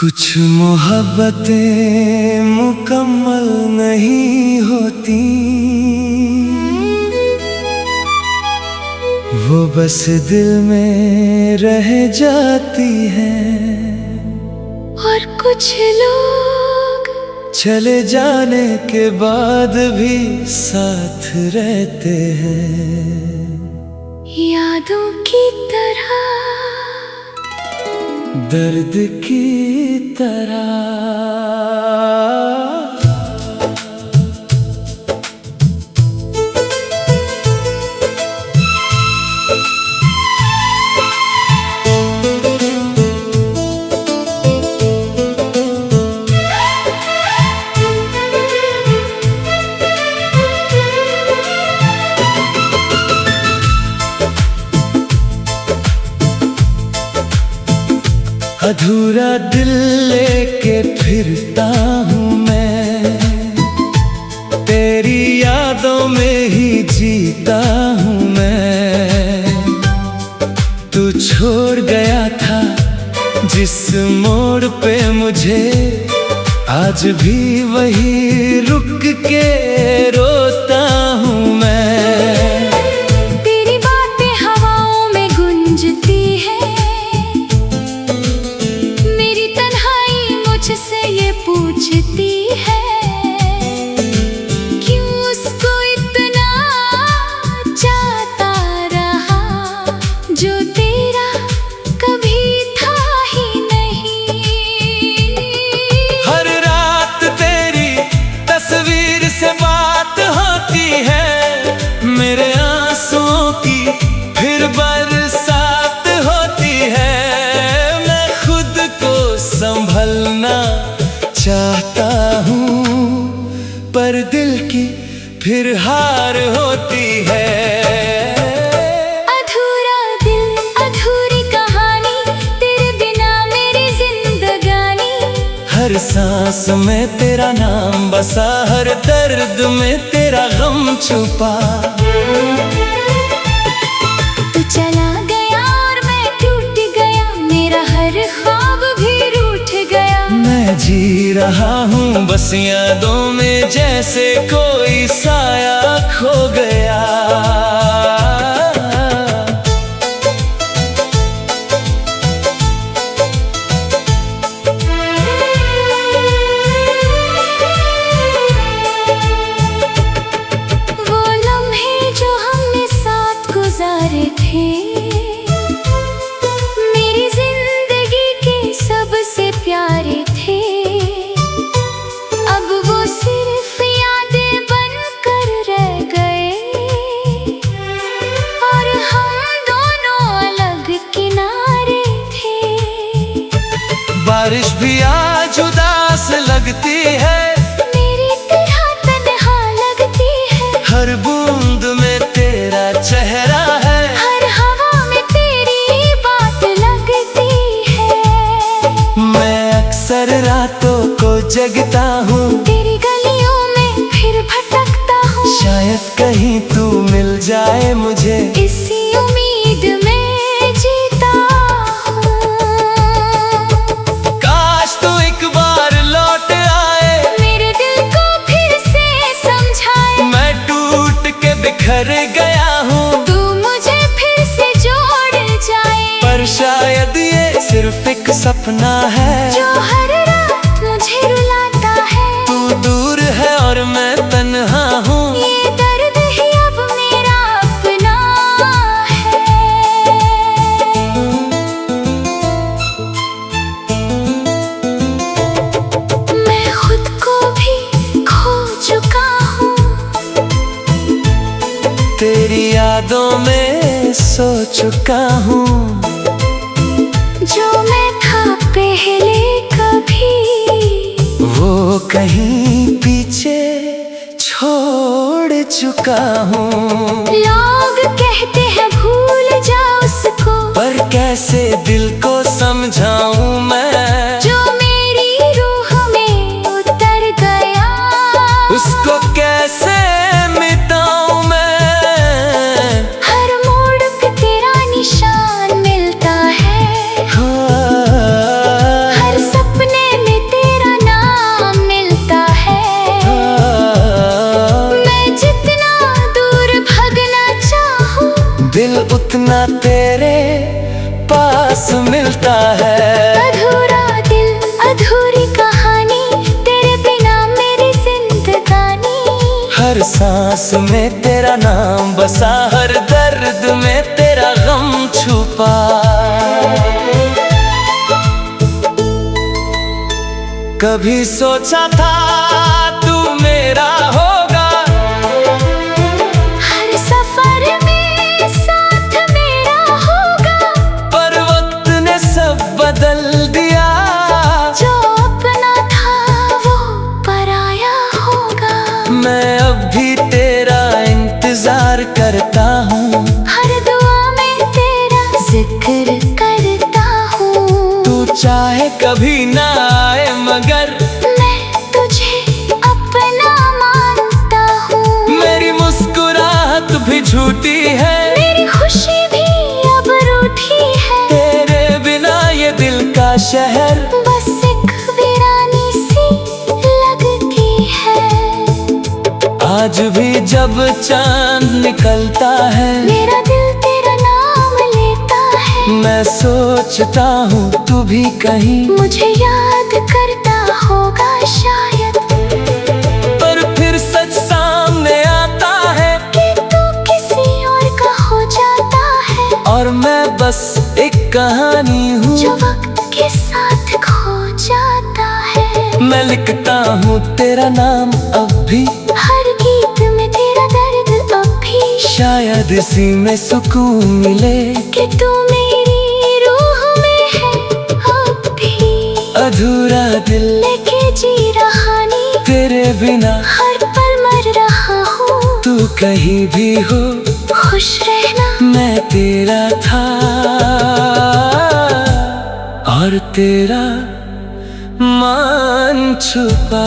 कुछ मोहब्बतें मुकम्मल नहीं होती, वो बस दिल में रह जाती हैं। और कुछ लोग चले जाने के बाद भी साथ रहते हैं, यादों की तरह, दर्द की तरह। अधूरा दिल लेके फिरता हूँ मैं, तेरी यादों में ही जीता हूँ मैं। तू छोड़ गया था जिस मोड़ पे मुझे, आज भी वही रुक के रोता हूँ मैं। तेरी बातें हवाओं में गूंजती है, मेरी तन्हाई मुझसे ये पूछती है, क्यों उसको इतना चाहता रहा जो तेरा कभी था ही नहीं। हर रात तेरी तस्वीर से बात होती है, मेरे आंसुओं की फिर बरसात होती है। मैं खुद को संभलना चाहता हूँ, पर दिल की फिर हार होती है। अधूरा दिल, अधूरी कहानी, तेरे बिना मेरी जिंदगानी। हर सांस में तेरा नाम बसा, हर दर्द में तेरा गम छुपा। तू चला गया और मैं टूट गया, मेरा हर ख्वाब भी रूठ गया। मैं जी रहा हूँ बस यादों में, जैसे कोई साया खो गया। वो लम्हे जो हमने साथ गुजारे थे, मेरी जिंदगी के सबसे प्यारे थे। अब वो सिर्फ यादें बनकर रह गए, और हम दोनों अलग किनारे थे। बारिश भी आज उदास लगती है, मेरी तरह तन्हा लगती है। हर बूंद में तेरा चेहरा है, हर हवा में तेरी बात लगती है। मैं अक्सर रातों को जगता हूँ, तेरी गलियों में फिर भटकता हूँ। शायद कहीं तू मिल जाए मुझे, इसी उम्मीद में जीता हूँ। काश तू एक बार लौट आए, मेरे दिल को फिर से समझाए। मैं टूट के बिखर गया हूँ, तू मुझे फिर से जोड़ जाए। पर शायद ये सिर्फ एक सपना है, जो हर रात मुझे रुलाता है। तू दूर है और मैं तन्हा हूँ। ये दर्द ही अब मेरा अपना है। मैं खुद को भी खो चुका हूँ, तेरी यादों में सो चुका हूँ। जो मैं था पहले कभी, वो कहीं पीछे छोड़ चुका हूँ। लोग कहते हैं भूल जा उसको, पर कैसे दिल को समझाऊं मैं, जो मेरी रूह में उतर गया। उसको कैसे मिटाऊं मैं। हर मोड़ पे तेरा निशान मिलता है, हर सपने है। अधूरा दिल अधूरी कहानी, तेरे बिना मेरी जिंदगानी। हर सांस में तेरा नाम बसा, हर दर्द में तेरा गम छुपा। कभी सोचा था तू मेरा होगा, हर सफर में साथ मेरा होगा। पर वक्त ने सब बदल दिया, जो अपना था वो पराया होगा। मैं अब भी तेरा इंतजार करता हूँ, हर दुआ में तेरा जिक्र करता हूँ। तू चाहे कभी ना आए मगर मैं तुझे अपना मानता हूँ। मेरी मुस्कुराहट भी झूठी है, मेरी खुशी भी अब रूठी है। तेरे बिना ये दिल का शहर बस एक वीरानी सी लगती है। आज भी जब चांद निकलता है, मेरा दिल तेरा नाम लेता है। मैं सोचता हूँ तू भी कहीं मुझे याद करता होगा शायद, पर फिर सच सामने आता है कि तू किसी और का हो जाता है। और मैं बस एक कहानी हूँ जो वक्त के साथ खो जाता है। मैं लिखता हूँ तेरा नाम अब भी, हर गीत में तेरा दर्द अब भी। शायद इसी में सुकून मिले कि तू मेरी रूह में है अब भी। अधूरा दिल लेके जी रहानी, तेरे बिना हर पल मर रहा हूँ। तू कहीं भी हो खुश रहना, मैं तेरा था और तेरा मान छुपा।